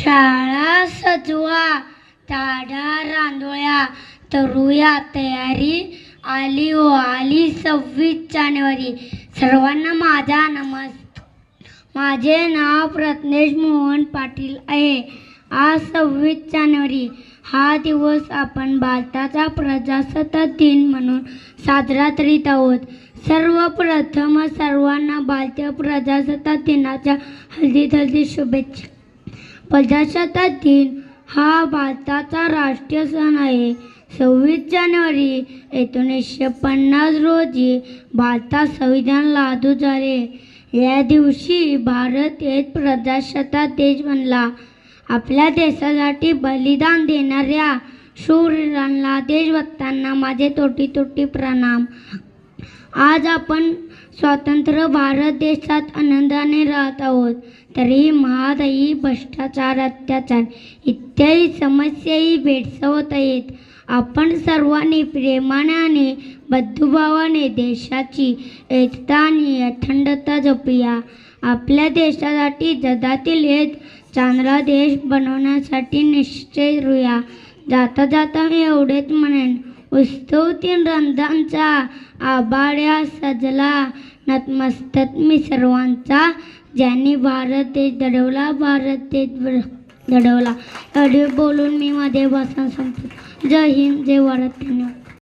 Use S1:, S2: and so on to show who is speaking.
S1: शाळा सजवा, ताडा रांगोळ्या, करूया तयारी, आली ओ आली 26 जानेवारी. सर्वांना माझा नमस्कार. माझे नाव प्रज्ञेश मोहन पाटील आहे. आज 26 जानेवारी हा दिवस आपण भारताचा प्रजासत्ताक दिन म्हणून साजरा करीत आहोत. सर्वप्रथम सर्वांना भारतीय प्रजासत्ताक दिनाच्या हल्दी शुभेच्छा. प्रजासत्ताक दिन हा भारताचा राष्ट्रीय सण आहे. 26 जानेवारी 1950 रोजी भारतात संविधान लागू झाले. या दिवशी भारत एक प्रजासत्ताक देश बनला. आपल्या देशासाठी बलिदान देणाऱ्या शूरांना, देशभक्तांना माझे कोटी प्रणाम. आज आपण स्वतंत्र भारत देशात आनंदाने राहत आहोत. तरीही महागाई, भ्रष्टाचार, अत्याचार इत्यादी समस्याही भेडसावत आहेत. आपण सर्वांनी प्रेमाने आणि बंधुभावाने देशाची एकता आणि अखंडता जपूया. आपल्या देशासाठी जगातील एक चांगला देश बनवण्यासाठी निश्चय करूया. जाता जाता मी एवढेच म्हणेन, उत्सवतीन रंगांचा आभाळ्या सजला, नतमस्तक मी सर्वांचा, ज्यांनी भारत देश घडवला, भारत देश घडवला. एवढे बोलून मी माझे भाषण संपतो. जय हिंद, जय भारत. धन्यवाद.